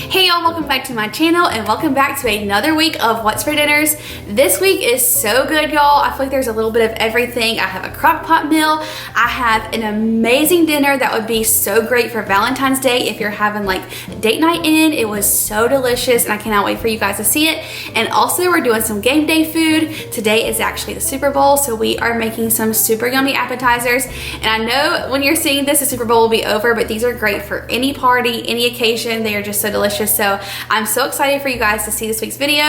Hey y'all, welcome back to my channel and welcome back to another week of What's for Dinners. This week is so good, y'all. I feel like there's a little bit of everything. I have a crock pot meal. I have an amazing dinner that would be so great for Valentine's Day if you're having like date night in. It was so delicious and I cannot wait for you guys to see it. And also we're doing some game day food. Today is actually the Super Bowl, so we are making some super yummy appetizers. And I know when you're seeing this, the Super Bowl will be over, but these are great for any party, any occasion. They are just so delicious. So I'm so excited for you guys to see this week's video.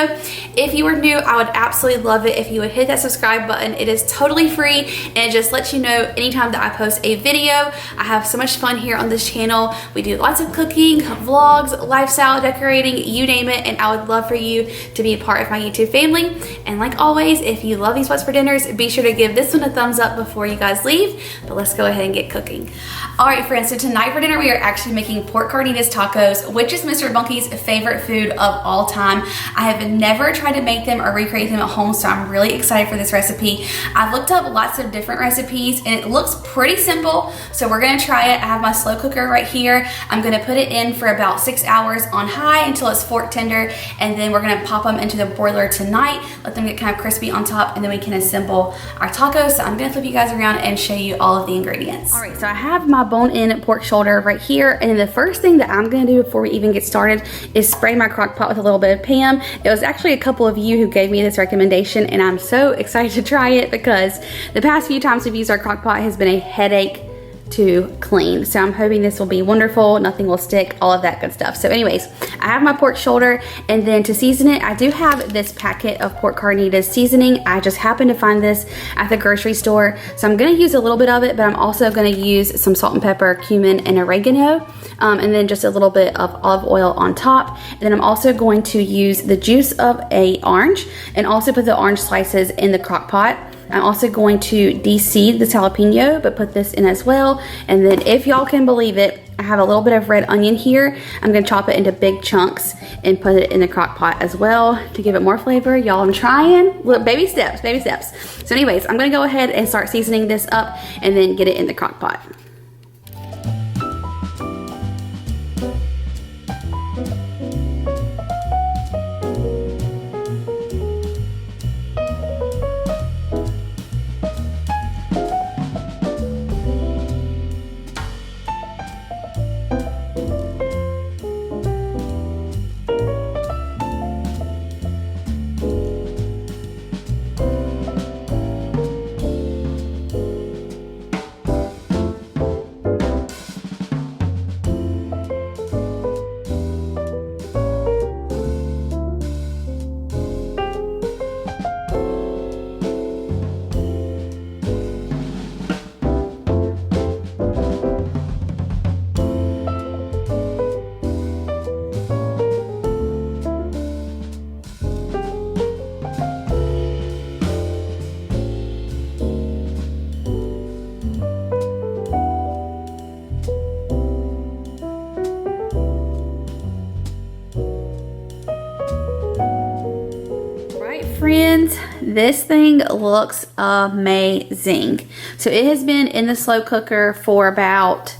If you are new, I would absolutely love it if you would hit that subscribe button. It is totally free and it just lets you know anytime that I post a video. I have so much fun here on this channel. We do lots of cooking, vlogs, lifestyle, decorating, you name it, and I would love for you to be a part of my YouTube family. And like always, if you love these What's for Dinners, be sure to give this one a thumbs up before you guys leave. But let's go ahead and get cooking. All right, friends, so tonight for dinner we are actually making pork carnitas tacos, which is Mr. Bunky's favorite food of all time. I have never tried to make them or recreate them at home, so I'm really excited for this recipe. I've looked up lots of different recipes and it looks pretty simple, so we're gonna try it. I have my slow cooker right here. I'm gonna put it in for about 6 hours on high until it's fork tender, and then we're gonna pop them into the broiler tonight, let them get kind of crispy on top, and then we can assemble our tacos. So I'm gonna flip you guys around and show you all of the ingredients. All right, so I have my bone-in pork shoulder right here, and then the first thing that I'm gonna do before we even get started is spray my crock pot with a little bit of Pam. It was actually a couple of you who gave me this recommendation, and I'm so excited to try it because the past few times we've used our crock pot has been a headache to clean. So I'm hoping this will be wonderful, nothing will stick, all of that good stuff. So anyways, I have my pork shoulder, and then to season it, I do have this packet of pork carnitas seasoning. I just happened to find this at the grocery store. So I'm gonna use a little bit of it, but I'm also gonna use some salt and pepper, cumin, and oregano, and then just a little bit of olive oil on top. And then I'm also going to use the juice of an orange and also put the orange slices in the crock pot. I'm also going to de-seed this jalapeno, but put this in as well. And then if y'all can believe it, I have a little bit of red onion here. I'm gonna chop it into big chunks and put it in the crock pot as well to give it more flavor. Y'all, I'm trying. Look, baby steps, baby steps. So anyways, I'm gonna go ahead and start seasoning this up and then get it in the crock pot. Friends, this thing looks amazing. So it has been in the slow cooker for about,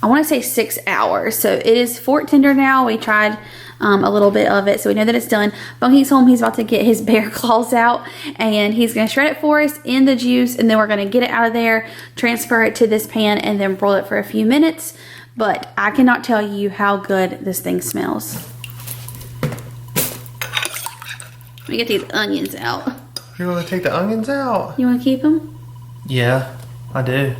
I want to say 6 hours. So it is fork tender now. We tried a little bit of it, so we know that it's done. Bunky's home. He's about to get his bear claws out and he's going to shred it for us in the juice, and then we're going to get it out of there, transfer it to this pan, and then broil it for a few minutes. But I cannot tell you how good this thing smells. Let me get these onions out. You're going to take the onions out? You want to keep them? Yeah, I do.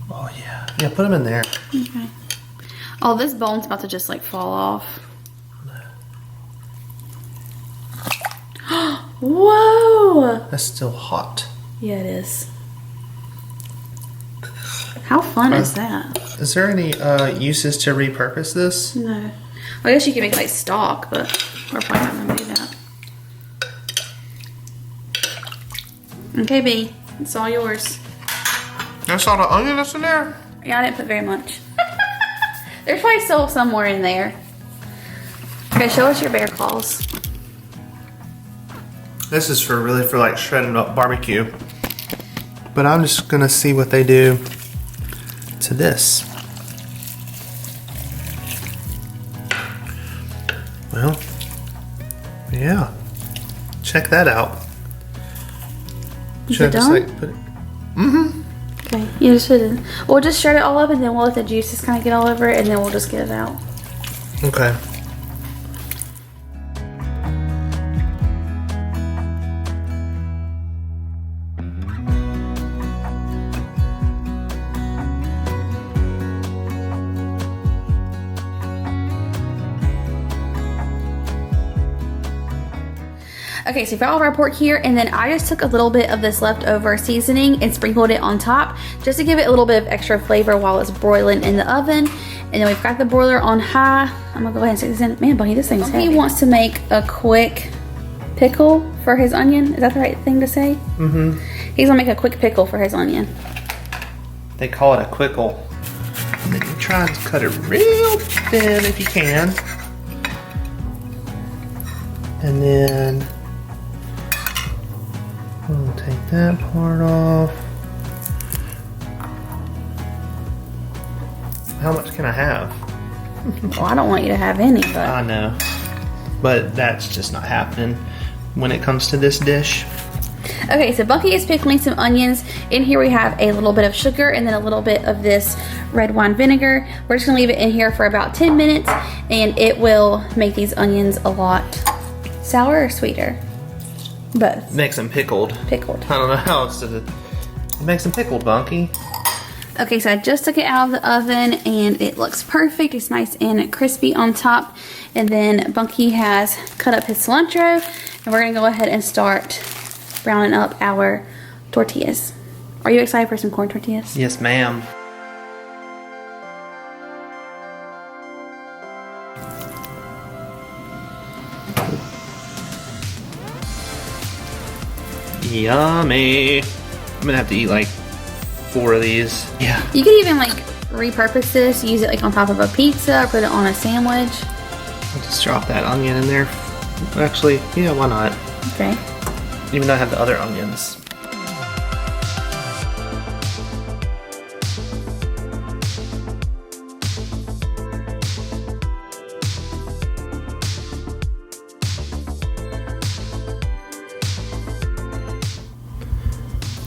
Oh yeah. Yeah, put them in there. Okay. Oh, this bone's about to just like fall off. Whoa! That's still hot. Yeah, it is. How fun is that? Is there any uses to repurpose this? No. Well, I guess you could make like stock, but we're probably not gonna do that. Okay, B, it's all yours. That's all the onion that's in there? Yeah, I didn't put very much. There's probably still somewhere in there. Okay, show us your bear claws. This is for like shredding up barbecue. But I'm just gonna see what they do to this. Well, yeah. Check that out. Is Should it I just done? like put it? Mm-hmm. Okay, you just put it in. We'll just shred it all up and then we'll let the juices kind of get all over it and then we'll just get it out. Okay. Okay, so we've got all of our pork here, and then I just took a little bit of this leftover seasoning and sprinkled it on top just to give it a little bit of extra flavor while it's broiling in the oven. And then we've got the broiler on high. I'm gonna go ahead and stick this in. Man, Bunny, this thing's heavy. He wants to make a quick pickle for his onion. Is that the right thing to say? Mm-hmm. He's gonna make a quick pickle for his onion. They call it a quickle. And then you try and cut it real thin if you can. And then we'll take that part off. How much can I have? Well, I don't want you to have any, but I know. But that's just not happening when it comes to this dish. okay, so Bucky is pickling some onions. In here we have a little bit of sugar and then a little bit of this red wine vinegar. We're just gonna leave it in here for about 10 minutes and it will make these onions a lot sour or sweeter? Both. Makes them pickled. Pickled. I don't know how else to. It makes them pickled, Bunky. Okay, so I just took it out of the oven and it looks perfect. It's nice and crispy on top. And then Bunky has cut up his cilantro and we're gonna go ahead and start browning up our tortillas. Are you excited for some corn tortillas? Yes, ma'am. Yummy. I'm gonna have to eat like 4 of these. Yeah. You could even like repurpose this, use it like on top of a pizza or put it on a sandwich. I'll just drop that onion in there. Actually, yeah, why not? Okay. Even though I have the other onions.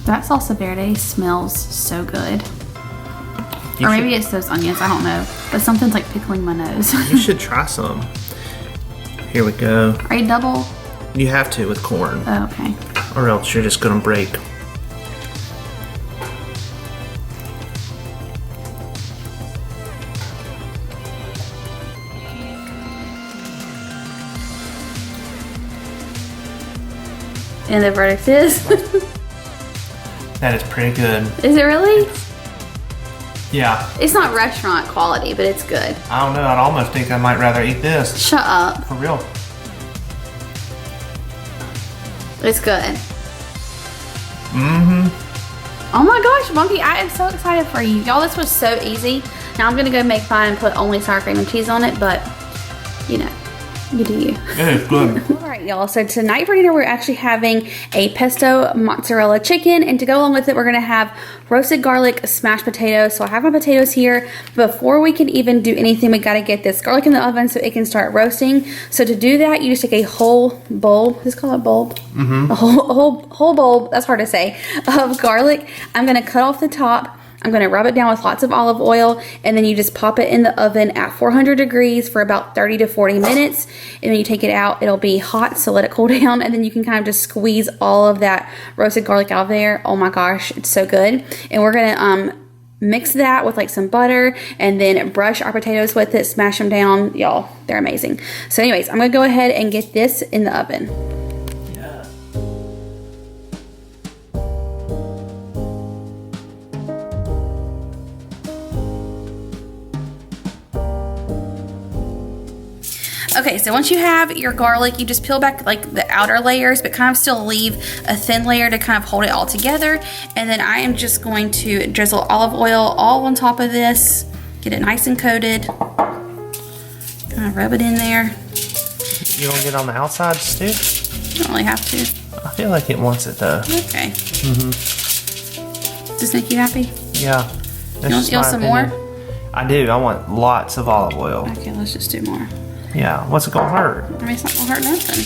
That salsa verde smells so good. Or maybe it's those onions, I don't know. But something's like pickling my nose. You should try some. Here we go. Are you double? You have to with corn. Oh, okay. Or else you're just gonna break. And the verdict is? That is pretty good. Is it really? Yeah. It's not restaurant quality, but it's good. I don't know. I'd almost think I might rather eat this. Shut up. For real. It's good. Mm-hmm. Oh my gosh, Monkey, I am so excited for you. Y'all, this was so easy. Now I'm gonna go make mine and put only sour cream and cheese on it, but you know, you do you. It is good. All right, y'all, so tonight for dinner we're actually having a pesto mozzarella chicken, and to go along with it we're gonna have roasted garlic smashed potatoes. So I have my potatoes here. Before we can even do anything, we gotta get this garlic in the oven so it can start roasting. So to do that, you just take a whole bulb, let's call it bulb? Mm-hmm. A whole bulb, that's hard to say, of garlic. I'm gonna cut off the top. I'm gonna rub it down with lots of olive oil, and then you just pop it in the oven at 400 degrees for about 30 to 40 minutes. And when you take it out, it'll be hot, so let it cool down, and then you can kind of just squeeze all of that roasted garlic out of there. Oh my gosh, it's so good. And we're gonna mix that with like some butter and then brush our potatoes with it, smash them down. Y'all, they're amazing. So anyways, I'm gonna go ahead and get this in the oven. Okay, so once you have your garlic, you just peel back like the outer layers, but kind of still leave a thin layer to kind of hold it all together. And then I am just going to drizzle olive oil all on top of this, get it nice and coated. Kind of rub it in there. You don't get on the outsides too? You don't really have to. I feel like it wants it though. Okay. Does this make you happy? Yeah. You want some more? I do. I want lots of olive oil. Okay, let's just do more. Yeah, what's it gonna hurt? I mean, it's not gonna hurt nothing.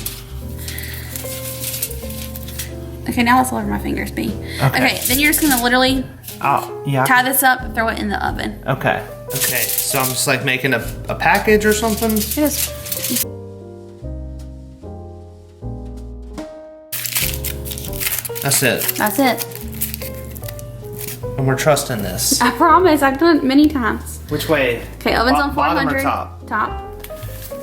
Okay, now let's all over my fingers, B. Okay, then you're just gonna literally tie this up, throw it in the oven. Okay. Okay, so I'm just like making a package or something? Yes. That's it. That's it. And we're trusting this. I promise, I've done it many times. Which way? Okay, oven's on 400. Bottom or top? Top.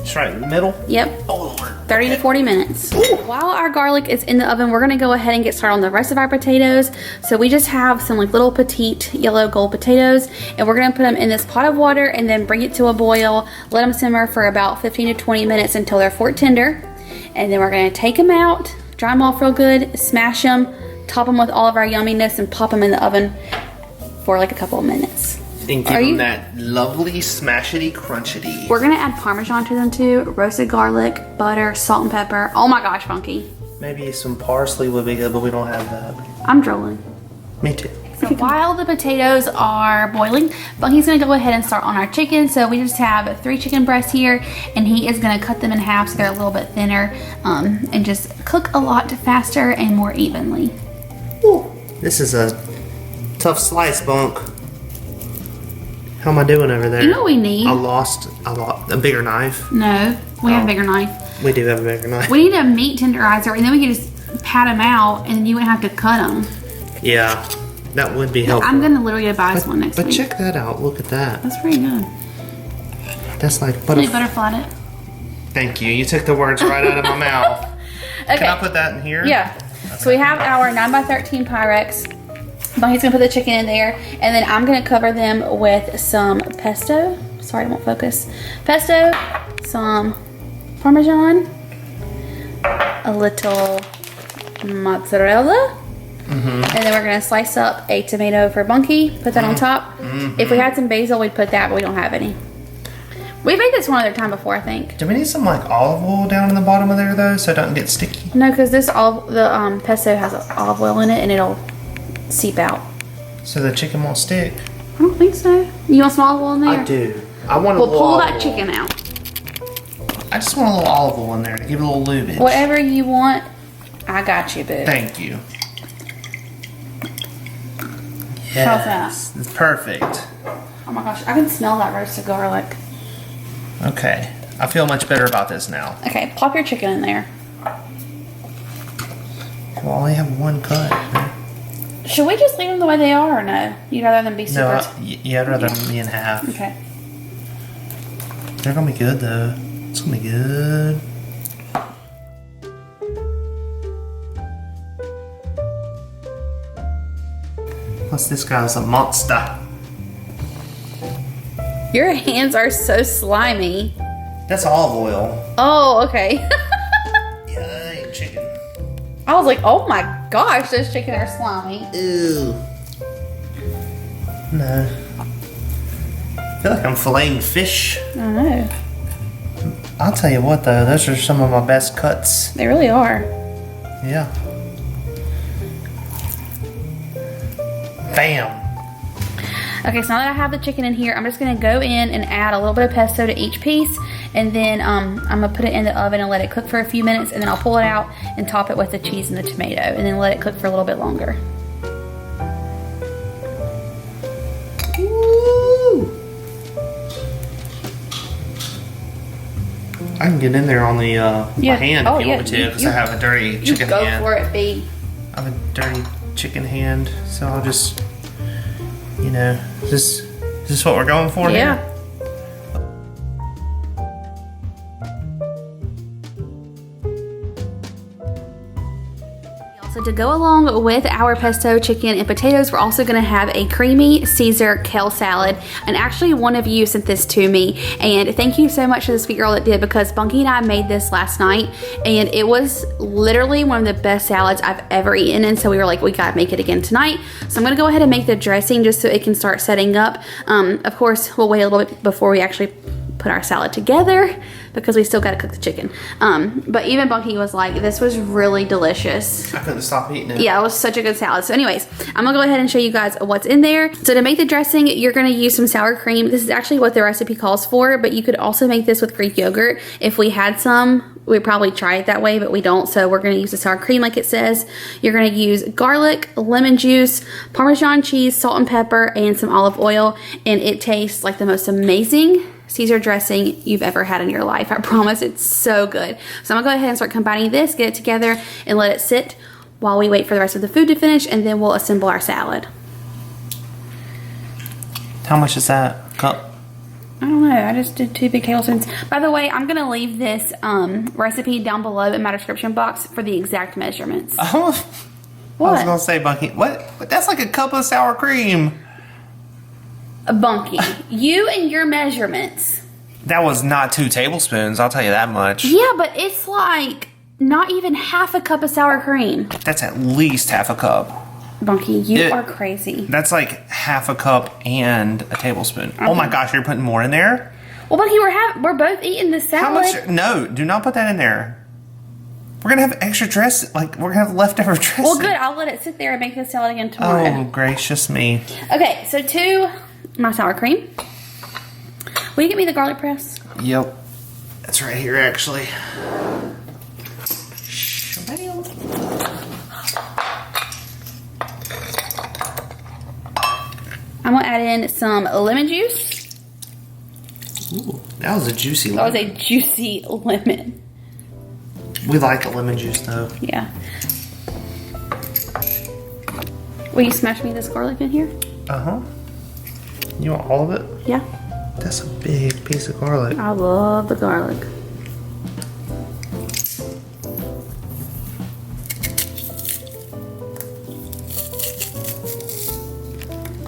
Just right in the middle? Yep. Oh, Lord. 30 to 40 minutes. Ooh. While our garlic is in the oven, we're gonna go ahead and get started on the rest of our potatoes. So we just have some like little petite yellow gold potatoes, and we're gonna put them in this pot of water and then bring it to a boil. Let them simmer for about 15 to 20 minutes until they're fork tender. And then we're gonna take them out, dry them off real good, smash them, top them with all of our yumminess, and pop them in the oven for like a couple of minutes. And give them that lovely smashity crunchity. We're gonna add Parmesan to them too, roasted garlic, butter, salt and pepper. Oh my gosh, Funky. Maybe some parsley would be good, but we don't have that. I'm drooling. Me too. So while the potatoes are boiling, Funky's gonna go ahead and start on our chicken. So we just have 3 chicken breasts here, and he is gonna cut them in half so they're a little bit thinner, and just cook a lot faster and more evenly. Ooh, this is a tough slice, Bunk. How am I doing over there? You know what we need? A bigger knife. No, we have a bigger knife. We do have a bigger knife. We need a meat tenderizer, and then we can just pat them out, and then you wouldn't have to cut them. Yeah, that would be helpful. I'm gonna literally buy us one next week. But check that out. Look at that. That's pretty good. That's like butterfly it. Thank you. You took the words right out of my mouth. Okay. Can I put that in here? Yeah. Okay. So we have our 9x13 Pyrex. Bunny's gonna put the chicken in there, and then I'm gonna cover them with some pesto. Sorry, it won't focus. Pesto, some Parmesan, a little mozzarella, and then we're gonna slice up a tomato for Bunky. Put that on top. If we had some basil, we'd put that, but we don't have any. We've made this one other time before, I think. Do we need some like olive oil down in the bottom of there though, so it doesn't get sticky? No, because the pesto has olive oil in it, and it'll seep out. So the chicken won't stick? I don't think so. You want some olive oil in there? I do. I want a little pull olive that chicken out. I just want a little olive oil in there to give it a little lubage. Whatever you want, I got you, boo. Thank you. How's that? It's perfect. Oh my gosh, I can smell that roasted garlic. Okay. I feel much better about this now. Okay, pop your chicken in there. We'll only have one cut. Should we just leave them the way they are, or no? You'd rather them be super... No, yeah, I'd rather them be in half. Okay. They're gonna be good though. It's gonna be good. Plus this guy's a monster. Your hands are so slimy. That's olive oil. Oh, okay. Yeah, that ain't chicken. I was like, oh my gosh, those chicken are slimy. Ew. No. I feel like I'm filleting fish. I know. I'll tell you what though, those are some of my best cuts. They really are. Yeah. Bam. Okay, so now that I have the chicken in here, I'm just gonna go in and add a little bit of pesto to each piece, and then I'm gonna put it in the oven and let it cook for a few minutes, and then I'll pull it out and top it with the cheese and the tomato, and then let it cook for a little bit longer. Woo! I can get in there on the my hand if you want me to, because I have a dirty chicken hand. Go for it, B. I have a dirty chicken hand, so I'll just, you know, is this what we're going for here? Yeah. So to go along with our pesto chicken and potatoes, we're also gonna have a creamy Caesar kale salad. And actually one of you sent this to me, and thank you so much to the sweet girl that did, because Bunky and I made this last night, and it was literally one of the best salads I've ever eaten. And so we were like, we gotta make it again tonight. So I'm gonna go ahead and make the dressing just so it can start setting up. Of course, we'll wait a little bit before we actually put our salad together because we still got to cook the chicken. But even Bunky was like, this was really delicious. I couldn't stop eating it. Yeah, it was such a good salad. So anyways, I'm gonna go ahead and show you guys what's in there. So to make the dressing, you're gonna use some sour cream. This is actually what the recipe calls for, but you could also make this with Greek yogurt. If we had some, we'd probably try it that way, but we don't. So we're gonna use the sour cream like it says. You're gonna use garlic, lemon juice, Parmesan cheese, salt and pepper, and some olive oil. And it tastes like the most amazing Caesar dressing you've ever had in your life. I promise, it's so good. So I'm gonna go ahead and start combining this, get it together, and let it sit while we wait for the rest of the food to finish, and then we'll assemble our salad. How much is that cup? I don't know. I just did 2 big tablespoons. By the way, I'm gonna leave this recipe down below in my description box for the exact measurements. Oh, What? I was gonna say, Bunky, what? But that's like a cup of sour cream. Bunky, you and your measurements. That was not 2 tablespoons, I'll tell you that much. Yeah, but it's like not even half a cup of sour cream. That's at least half a cup. Bunky, you are crazy. That's like half a cup and a tablespoon. Oh my gosh, you're putting more in there? Well, Bunky, we're both eating the salad. How much? No, do not put that in there. We're gonna have extra dress, like we're gonna have leftover dressing. Well, good. I'll let it sit there and make the salad again tomorrow. Oh, gracious me. Okay, so to my sour cream. Will you get me the garlic press? Yep. That's right here, actually. I'm gonna add in some lemon juice. Ooh, that was a juicy That lemon. was a juicy lemon. We like the lemon juice though. Yeah. Will you smash me this garlic in here? Uh-huh. You want all of it? Yeah. That's a big piece of garlic. I love the garlic.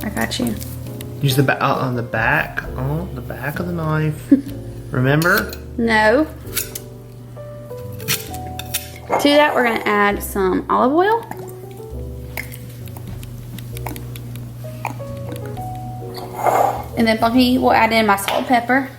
I got you. Use the back on the back. Oh, the back of the knife. Remember? No. To that, we're gonna add some olive oil. And then Bunky will add in my salt and pepper.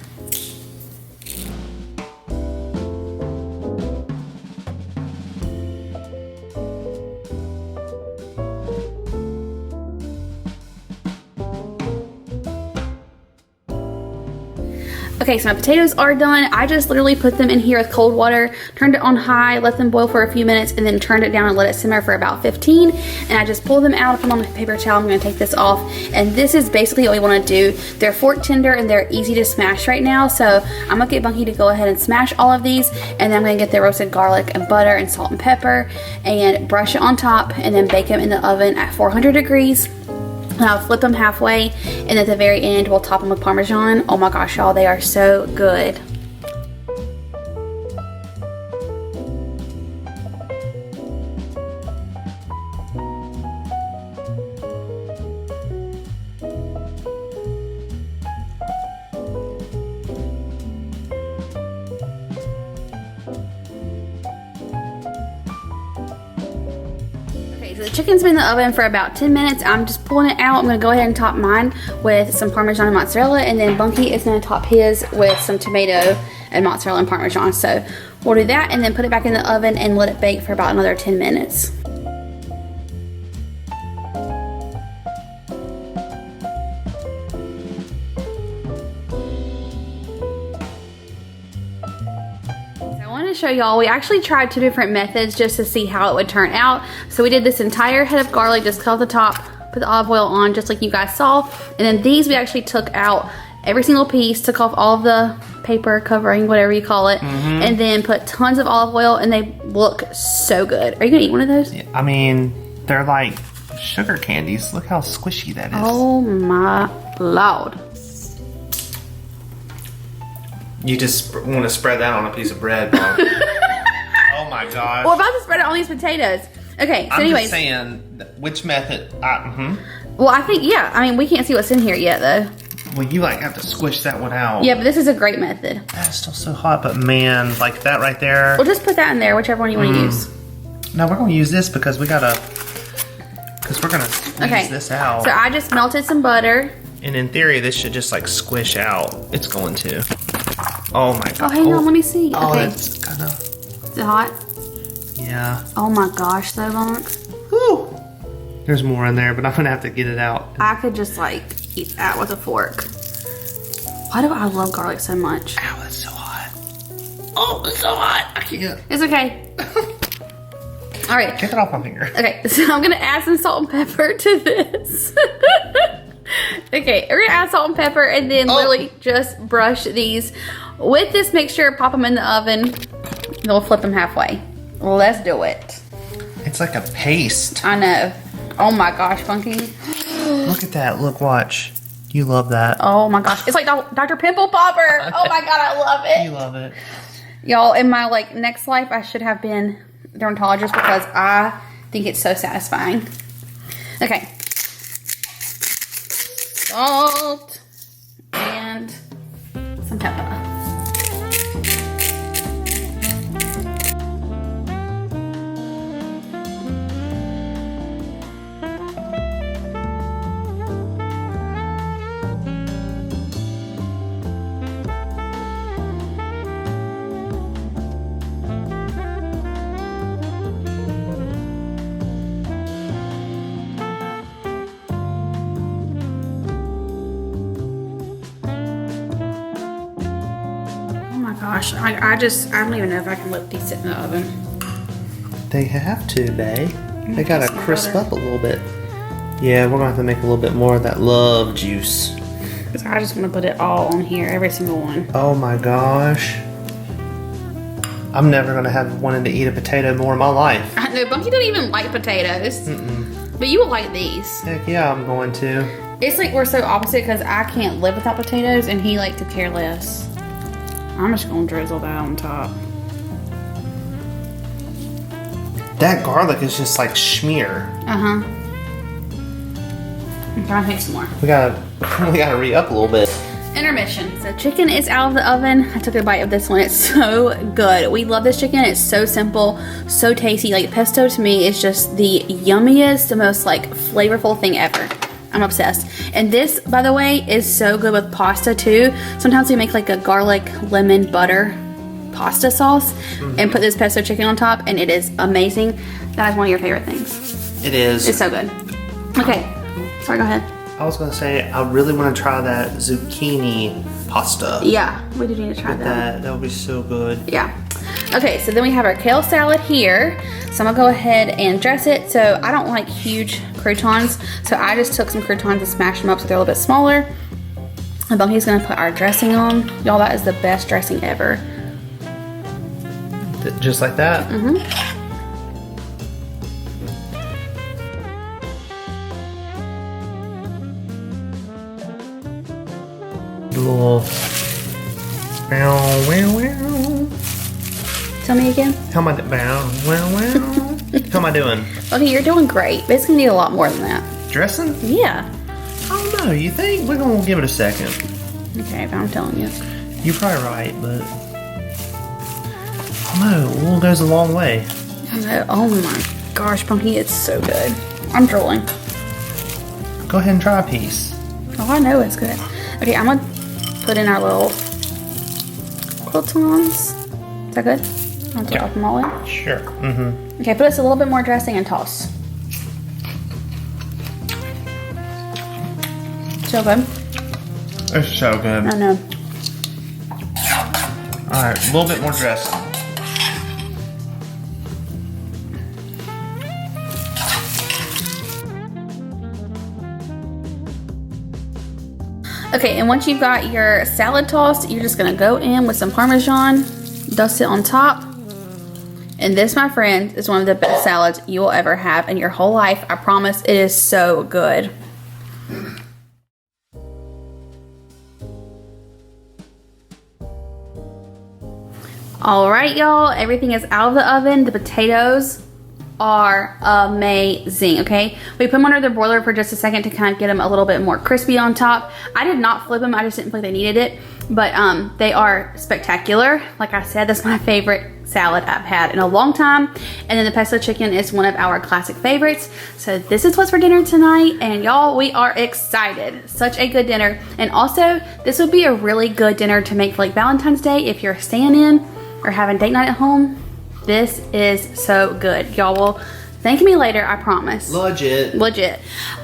Okay, so my potatoes are done. I just literally put them in here with cold water, turned it on high, let them boil for a few minutes, and then turned it down and let it simmer for about 15. And I just pulled them out, put them on my paper towel. I'm gonna take this off. And this is basically what we wanna do. They're fork tender and they're easy to smash right now. So I'm gonna get Bunky to go ahead and smash all of these. And then I'm gonna get the roasted garlic and butter and salt and pepper and brush it on top and then bake them in the oven at 400 degrees. And I'll flip them halfway, and at the very end, we'll top them with Parmesan. Oh my gosh, y'all, they are so good. So the chicken's been in the oven for about 10 minutes. I'm just pulling it out. I'm gonna go ahead and top mine with some Parmesan and mozzarella, and then Bunky is gonna top his with some tomato and mozzarella and Parmesan. So we'll do that and then put it back in the oven and let it bake for about another 10 minutes. Show y'all, we actually tried 2 different methods just to see how it would turn out. So we did this entire head of garlic, just cut off the top, put the olive oil on just like you guys saw, and then these we actually took out every single piece, took off all of the paper covering, whatever you call it, and then put tons of olive oil, and they look so good. Are you gonna eat one of those? Yeah, I mean, they're like sugar candies. Look how squishy that is. Oh my Lord. You just want to spread that on a piece of bread, Mom. Oh my gosh. We're about to spread it on these potatoes. Okay, so I'm anyways. just saying, which method? Well, I think, yeah. I mean, we can't see what's in here yet, though. Well, you like have to squish that one out. Yeah, but this is a great method. That's still so hot, but man, like that right there. We'll just put that in there, whichever one you want to use. No, we're going to use this because we're going to squeeze this out. So I just melted some butter. And in theory, this should just like squish out. It's going to. Oh my god. Oh, hang on, let me see. Oh, okay. it's kind of. Is it hot? Yeah. Oh my gosh, though, Bunks. Whew. There's more in there, but I'm gonna have to get it out. I could just like eat that with a fork. Why do I love garlic so much? Ow, it's so hot. Oh, it's so hot. I can't. It's okay. All right. Get it off my finger. Okay, so I'm gonna add some salt and pepper to this. Okay, we're gonna add salt and pepper and then literally just brush these with this mixture, pop them in the oven, and we'll flip them halfway. Let's do it. It's like a paste. I know. Oh my gosh, Funky. Look at that. Look, watch. You love that. Oh my gosh. It's like Dr. Pimple Popper. Oh my god, I love it. You love it. Y'all, in my like next life, I should have been a dermatologist because I think it's so satisfying. Okay. Salt and some pepper. Gosh, I don't even know if I can let these sit in the oven. They have to, babe. They gotta crisp up a little bit. Yeah, we're gonna have to make a little bit more of that love juice. Because I just want to put it all on here, every single one. Oh my gosh. I'm never gonna have wanted to eat a potato more in my life. I know, Bunky don't even like potatoes. But you will like these. Heck yeah, I'm going to. It's like we're so opposite because I can't live without potatoes and he like to care less. I'm just gonna drizzle that on top. That garlic is just like schmear. I'm trying to make some more. We gotta re-up a little bit. Intermission. So chicken is out of the oven. I took a bite of this one. It's so good. We love this chicken. It's so simple, so tasty. Like pesto to me is just the yummiest, the most like flavorful thing ever. I'm obsessed. And this, by the way, is so good with pasta too. Sometimes we make like a garlic lemon butter pasta sauce and put this pesto chicken on top and it is amazing. That is one of your favorite things. It is. It's so good. Okay, sorry, go ahead. I was gonna say, I really wanna try that zucchini pasta. Yeah, we do need to try that. That would be so good. Yeah. Okay, so then we have our kale salad here. So I'm gonna go ahead and dress it. So I don't like huge croutons, so I just took some croutons and smashed them up so they're a little bit smaller. And Bunky's gonna put our dressing on. Y'all, that is the best dressing ever. Just like that? Little. Tell me again. How am I doing? How am I doing? Okay, you're doing great. But it's gonna need a lot more than that. Dressing? Yeah. I don't know. You think? We're gonna give it a second. Okay, but I'm telling you. You're probably right, but I don't know. A little goes a long way. I know. Oh my gosh, Bunky, it's so good. I'm drooling. Go ahead and try a piece. Oh, I know it's good. Okay, I'm gonna put in our little croutons. Is that good? I'll drop them all in. Sure. Okay, put us a little bit more dressing and toss. So good. It's so good. I know. Alright, a little bit more dressing. Okay, and once you've got your salad tossed, you're just gonna go in with some Parmesan, dust it on top. And this, my friend, is one of the best salads you will ever have in your whole life. I promise, it is so good. All right, y'all, everything is out of the oven. The potatoes are amazing. Okay, we put them under the broiler for just a second to kind of get them a little bit more crispy on top. I did not flip them, I just didn't feel like they needed it. But they are spectacular. Like I said, that's my favorite salad I've had in a long time. And then the pesto chicken is one of our classic favorites. So this is what's for dinner tonight. And y'all, we are excited. Such a good dinner. And also, this would be a really good dinner to make for like Valentine's Day if you're staying in or having date night at home. This is so good. Y'all will thank me later, I promise. Legit.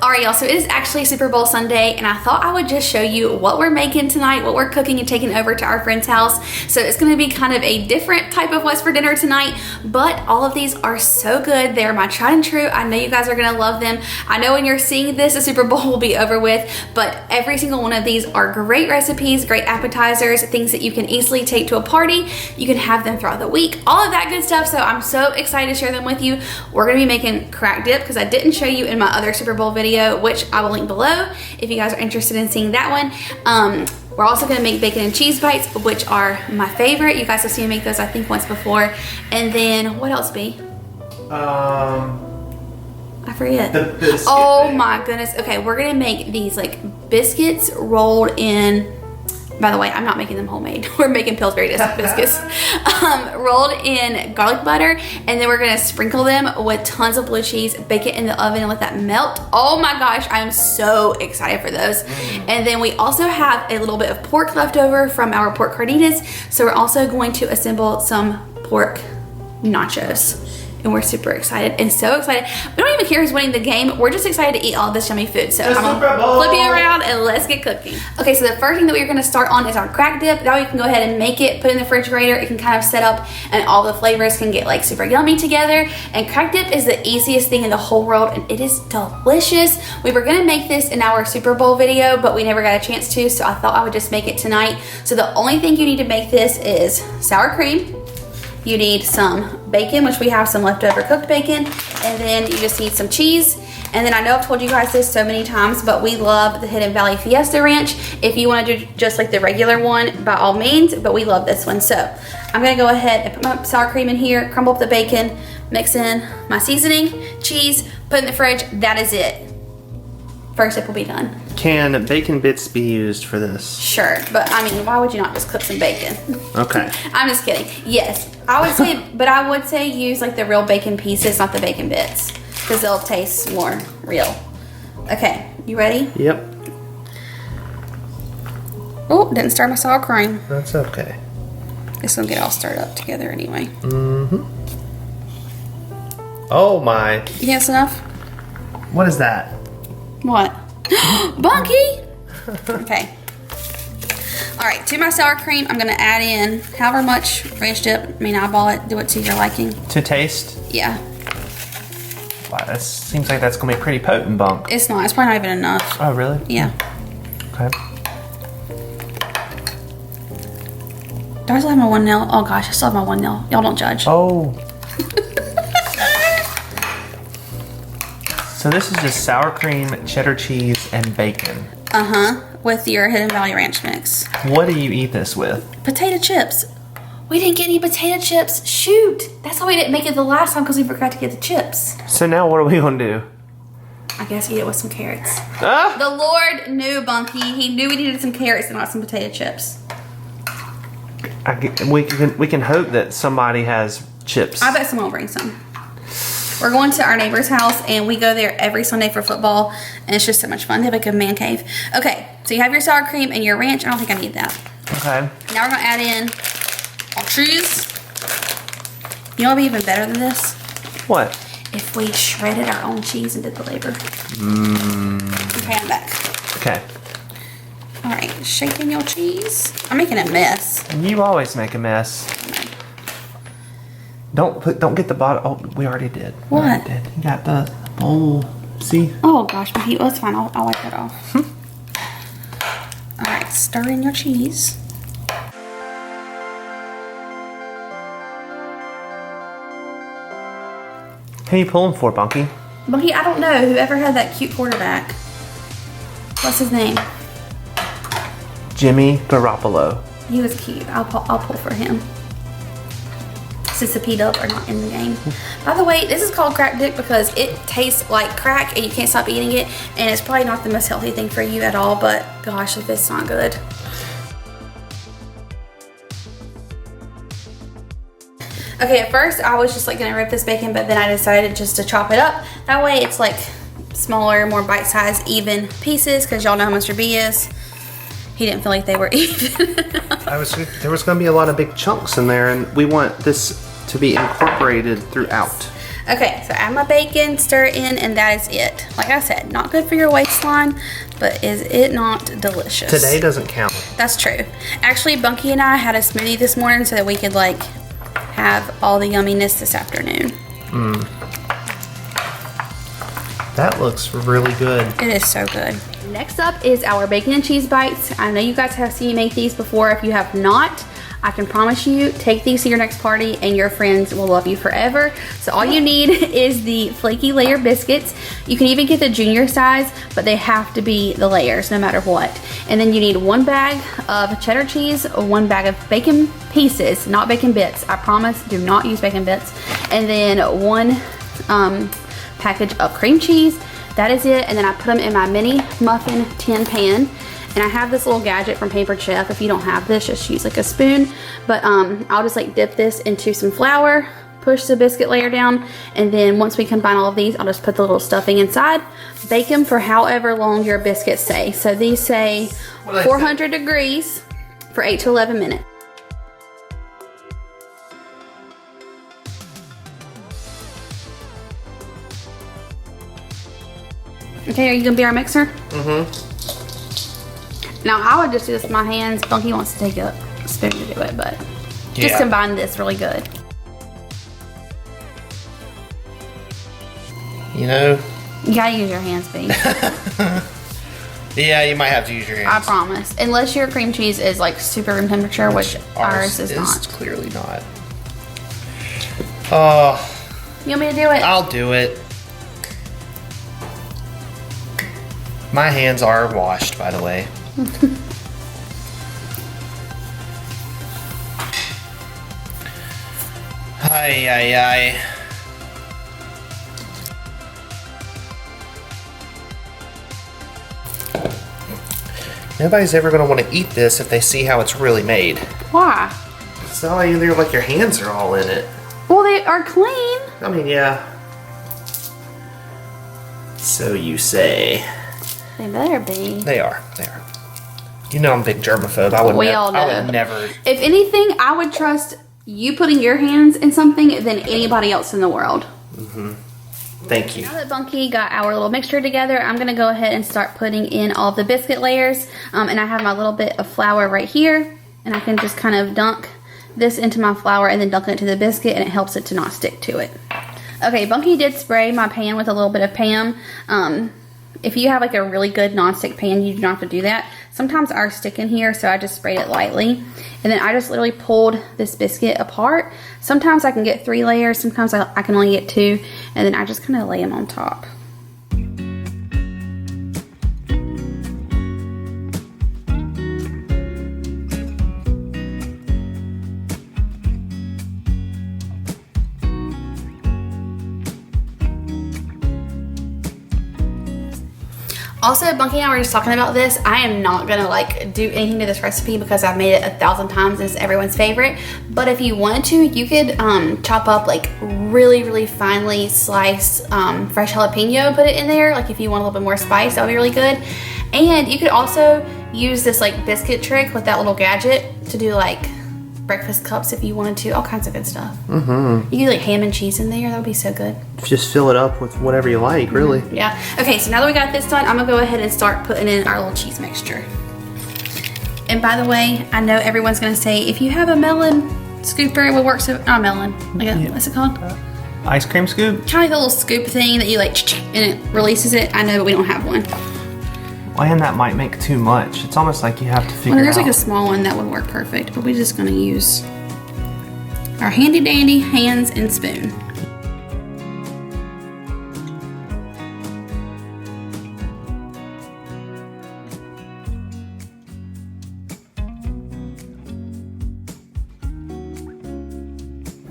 All right, y'all, so it is actually Super Bowl Sunday, and I thought I would just show you what we're making tonight, what we're cooking and taking over to our friend's house. So it's gonna be kind of a different type of what's for dinner tonight, but all of these are so good. They're my tried and true. I know you guys are gonna love them. I know when you're seeing this, the Super Bowl will be over with, but every single one of these are great recipes, great appetizers, things that you can easily take to a party. You can have them throughout the week, all of that good stuff. So I'm so excited to share them with you. We're gonna be making crack dip because I didn't show you in my other Super Bowl video, which I will link below if you guys are interested in seeing that one. We're also gonna make bacon and cheese bites, which are my favorite. You guys have seen me make those I think once before. And then what else, B? I forget. The biscuit oh thing. My goodness. Okay, we're gonna make these like biscuits rolled in. By the way, I'm not making them homemade. We're making Pillsbury biscuits. Rolled in garlic butter, and then we're gonna sprinkle them with tons of blue cheese, bake it in the oven and let that melt. Oh my gosh, I am so excited for those. And then we also have a little bit of pork left over from our pork carnitas, so we're also going to assemble some pork nachos. And we're super excited and so excited. We don't even care who's winning the game. We're just excited to eat all this yummy food. So I'm gonna flip you around and let's get cooking. Okay, so the first thing that we're gonna start on is our crack dip. That way you can go ahead and make it, put it in the refrigerator. It can kind of set up and all the flavors can get like super yummy together. And crack dip is the easiest thing in the whole world and it is delicious. We were gonna make this in our Super Bowl video, but we never got a chance to, so I thought I would just make it tonight. So the only thing you need to make this is sour cream. You need some bacon, which we have some leftover cooked bacon, and then you just need some cheese. And then I know I've told you guys this so many times, but we love the Hidden Valley Fiesta Ranch. If you want to do just like the regular one, by all means, but we love this one. So I'm gonna go ahead and put my sour cream in here, crumble up the bacon, mix in my seasoning, cheese, put in the fridge. That is it. First step will be done. Can bacon bits be used for this? Sure, but I mean, why would you not just cook some bacon? Okay. I'm just kidding. Yes, I would say, but I would say use like the real bacon pieces, not the bacon bits, because they'll taste more real. Okay, you ready? Yep. Oh, didn't stir my sour cream. That's okay. This will get all stirred up together anyway. Mm-hmm. Oh my. You think that's enough? What is that? What? Bunky! Okay. Alright, to my sour cream, I'm gonna add in however much ranch dip. I mean, eyeball it, do it to your liking. To taste? Yeah. Wow, that seems like that's gonna be pretty potent, Bunk. It's not, it's probably not even enough. Oh, really? Yeah. Okay. Do I still have my 1 nail? Oh gosh, I still have my 1 nail. Y'all don't judge. Oh. So this is just sour cream, cheddar cheese, and bacon. Uh-huh, with your Hidden Valley Ranch mix. What do you eat this with? Potato chips. We didn't get any potato chips. Shoot. That's why we didn't make it the last time, because we forgot to get the chips. So now what are we gonna do? I guess eat it with some carrots. Ah! The Lord knew, Bunky. He knew we needed some carrots and not some potato chips. We can hope that somebody has chips. I bet someone will bring some. We're going to our neighbor's house and we go there every Sunday for football and it's just so much fun. They have like a man cave. Okay, so you have your sour cream and your ranch. I don't think I need that. Okay. Now we're gonna add in our cheese. You know what would be even better than this? What? If we shredded our own cheese and did the labor. Okay, I'm back. Okay. All right, shaking your cheese. I'm making a mess. You always make a mess. Don't get the bottom. Oh, we already did. What? We already did. You got the bowl. See? Oh gosh, but that's fine. I'll wipe that off. All right, stir in your cheese. Who are you pulling for, Bunky? Bunky, I don't know. Whoever had that cute quarterback. What's his name? Jimmy Garoppolo. He was cute. I'll pull for him. Since the P-Dub are not in the game. By the way, this is called crack dip because it tastes like crack and you can't stop eating it. And it's probably not the most healthy thing for you at all, but gosh, if it's not good. Okay, at first I was just like gonna rip this bacon, but then I decided just to chop it up. That way it's like smaller, more bite-sized, even pieces, because y'all know how Mr. B is. He didn't feel like they were even. There was going to be a lot of big chunks in there, and we want this to be incorporated throughout. Okay, so add my bacon, stir it in, and that is it. Like I said, not good for your waistline, but is it not delicious? Today doesn't count. That's true. Actually, Bunky and I had a smoothie this morning so that we could like have all the yumminess this afternoon. That looks really good. It is so good. Next up is our bacon and cheese bites. I know you guys have seen me make these before. If you have not, I can promise you, take these to your next party and your friends will love you forever. So all you need is the flaky layer biscuits. You can even get the junior size, but they have to be the layers no matter what. And then you need 1 bag of cheddar cheese, 1 bag of bacon pieces, not bacon bits. I promise, do not use bacon bits. And then 1 package of cream cheese. That is it. And then I put them in my mini muffin tin pan. And I have this little gadget from Paper Chef. If you don't have this, just use like a spoon. But I'll just like dip this into some flour, push the biscuit layer down, and then once we combine all of these, I'll just put the little stuffing inside. Bake them for however long your biscuits say. So these say 400 degrees for 8 to 11 minutes. Okay, are you gonna be our mixer? Now I would just do this with my hands. Bunky wants to take a spoon to do it, but just combine this really good. You know? You gotta use your hands, B. Yeah, you might have to use your hands. I promise. Unless your cream cheese is like super room temperature, which ours is not. Clearly not. Oh. You want me to do it? I'll do it. My hands are washed, by the way. Ay, ay, ay. Nobody's ever going to want to eat this if they see how it's really made. Why? It's not like they're like your hands are all in it. Well, they are clean. I mean, yeah. So you say. They better be. They are. They are. You know I'm a big germaphobe. I would never. If anything, I would trust you putting your hands in something than anybody else in the world. Thank you. Now that Bunky got our little mixture together, I'm going to go ahead and start putting in all the biscuit layers. And I have my little bit of flour right here. And I can just kind of dunk this into my flour and then dunk it into the biscuit, and it helps it to not stick to it. Okay, Bunky did spray my pan with a little bit of Pam. If you have like a really good non-stick pan, you do not have to do that. Sometimes ours stick in here, so I just sprayed it lightly. And then I just literally pulled this biscuit apart. Sometimes I can get 3 layers, sometimes I can only get 2. And then I just kind of lay them on top. Also, Bunky and I were just talking about this. I am not gonna like do anything to this recipe because I've made it 1,000 times and it's everyone's favorite. But if you wanted to, you could chop up like really finely sliced fresh jalapeno and put it in there. Like if you want a little bit more spice, that would be really good. And you could also use this like biscuit trick with that little gadget to do like breakfast cups if you wanted to. All kinds of good stuff. You could do like ham and cheese in there. That would be so good. Just fill it up with whatever you like, really. Yeah. Okay, so now that we got this done, I'm gonna go ahead and start putting in our little cheese mixture. And by the way, I know everyone's gonna say, if you have a melon scooper, it would work so, not melon, like a, what's it called? Ice cream scoop? Kind of like a little scoop thing that you like, and it releases it. I know, but we don't have one. Well, and that might make too much. It's almost like you have to figure There's out. like a small one that would work perfect, but we're just gonna use our handy dandy hands and spoon.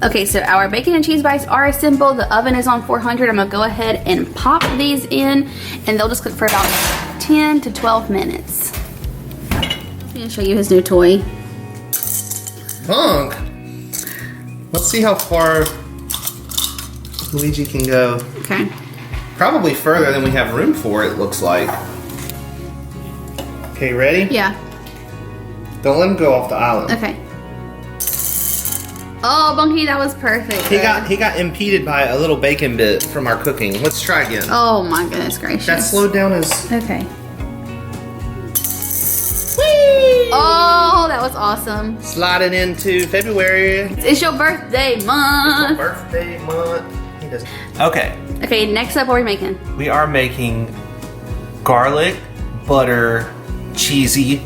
Okay, so our bacon and cheese bites are assembled. The oven is on 400. I'm gonna go ahead and pop these in, and they'll just cook for about 10 to 12 minutes. I'm gonna show you his new toy. Bunk! Let's see how far Luigi can go. Okay. Probably further than we have room for, it looks like. Okay, ready? Yeah. Don't let him go off the island. Okay. Oh, Bunky, that was perfect. He got impeded by a little bacon bit from our cooking. Let's try again. Oh my goodness gracious. That slowed down his... Okay. Whee! Oh, that was awesome. Sliding into February. It's your birthday month. Birthday month. He doesn't... Okay. Okay, next up, what are we making? We are making garlic, butter, cheesy,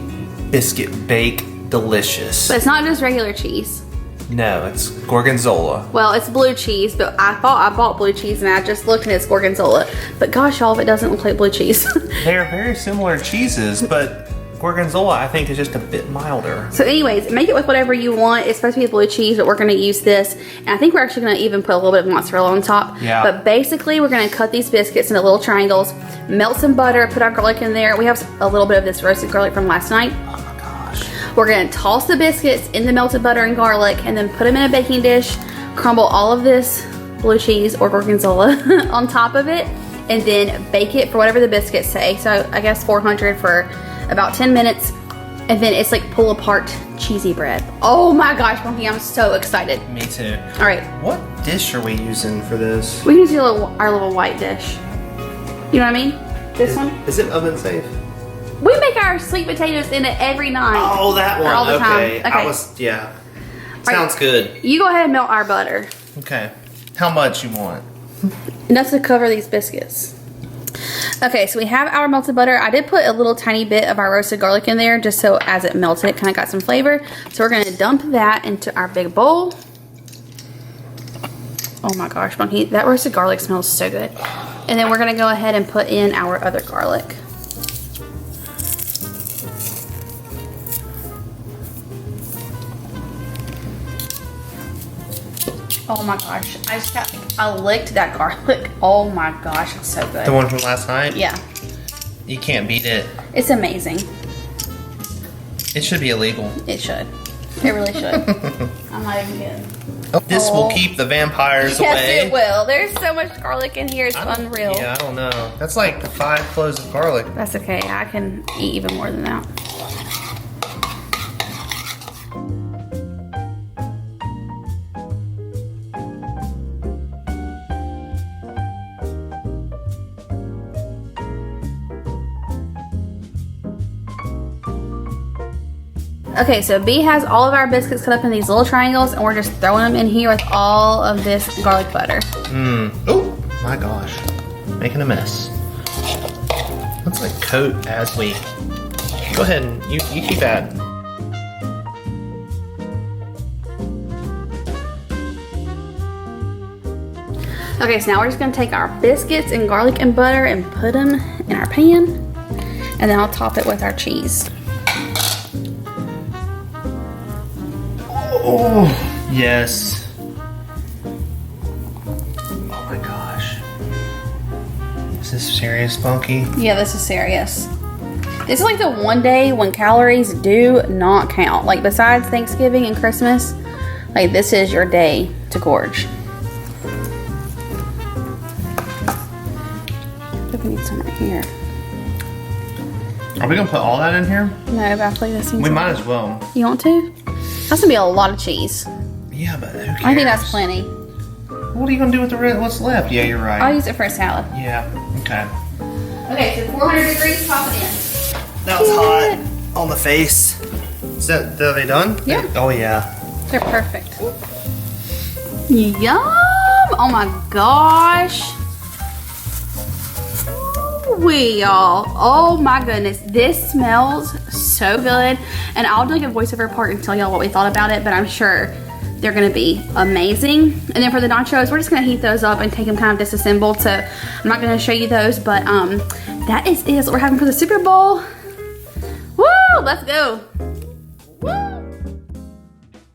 biscuit bake, delicious. But it's not just regular cheese. No, it's gorgonzola. Well, it's blue cheese, but I thought I bought blue cheese and I just looked and it's gorgonzola. But gosh, y'all, if it doesn't look like blue cheese. They are very similar cheeses, but gorgonzola I think is just a bit milder. So anyways, make it with whatever you want. It's supposed to be blue cheese, but we're going to use this. And I think we're actually going to even put a little bit of mozzarella on top. Yeah. But basically, we're going to cut these biscuits into little triangles, melt some butter, put our garlic in there. We have a little bit of this roasted garlic from last night. We're gonna toss the biscuits in the melted butter and garlic and then put them in a baking dish, crumble all of this blue cheese or gorgonzola on top of it, and then bake it for whatever the biscuits say. So I guess 400 for about 10 minutes. And then it's like pull apart cheesy bread. Oh my gosh, Monkey, I'm so excited. Me too. All right. What dish are we using for this? We can do our little white dish. You know what I mean? This one? Is it oven safe? We make our sweet potatoes in it every night. Oh, that one. All the Okay. time. Okay. Yeah. Sounds good. You go ahead and melt our butter. Okay. How much you want? Enough to cover these biscuits. Okay, so we have our melted butter. I did put a little tiny bit of our roasted garlic in there just so as it melted, it kind of got some flavor. So we're going to dump that into our big bowl. Oh my gosh, Monkey, that roasted garlic smells so good. And then we're going to go ahead and put in our other garlic. Oh my gosh, I licked that garlic. Oh my gosh, it's so good. The one from last night? Yeah. You can't beat it. It's amazing. It should be illegal. It should. It really should. I'm not even kidding. Oh, this will keep the vampires away. Yes, it will. There's so much garlic in here. It's unreal. Yeah, I don't know. That's like 5 cloves of garlic. That's okay. I can eat even more than that. Okay, so B has all of our biscuits cut up in these little triangles, and we're just throwing them in here with all of this garlic butter. Oh my gosh, making a mess. Let's like coat as we go ahead and you keep at. Okay, so now we're just gonna take our biscuits and garlic and butter and put them in our pan, and then I'll top it with our cheese. Oh, yes. Oh my gosh. Is this serious, Bunky? Yeah, this is serious. This is like the one day when calories do not count. Like besides Thanksgiving and Christmas, like this is your day to gorge. I think we need some right here. Are we gonna put all that in here? No, but I feel like this needs We might as well. You want to? That's gonna be a lot of cheese. Yeah, but who cares? I think that's plenty. What are you gonna do with the rest? What's left? Yeah, you're right. I'll use it for a salad. Yeah, okay. Okay, so 400 degrees, pop it in. That was hot on the face. Are they done? Yeah. Oh yeah. They're perfect. Yum! Oh my gosh. Y'all. Oh my goodness. This smells so good. And I'll do like a voiceover part and tell y'all what we thought about it, but I'm sure they're gonna be amazing. And then for the nachos, we're just gonna heat those up and take them kind of disassembled. So I'm not gonna show you those, but that is what we're having for the Super Bowl. Woo! Let's go. Woo!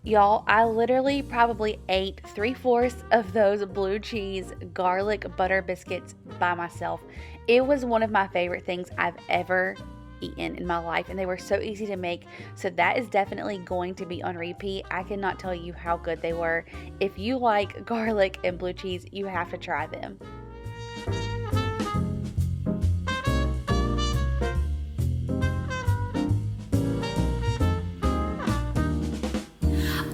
Y'all, I literally probably ate 3/4 of those blue cheese garlic butter biscuits by myself. It was one of my favorite things I've ever eaten in my life, and they were so easy to make. So that is definitely going to be on repeat. I cannot tell you how good they were. If you like garlic and blue cheese, you have to try them.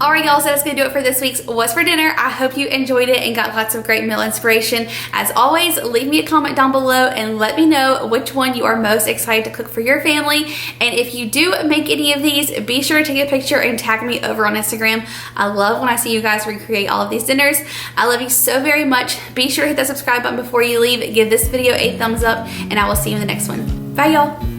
Alright y'all, so that's going to do it for this week's What's for Dinner. I hope you enjoyed it and got lots of great meal inspiration. As always, leave me a comment down below and let me know which one you are most excited to cook for your family. And if you do make any of these, be sure to take a picture and tag me over on Instagram. I love when I see you guys recreate all of these dinners. I love you so very much. Be sure to hit that subscribe button before you leave. Give this video a thumbs up, and I will see you in the next one. Bye y'all.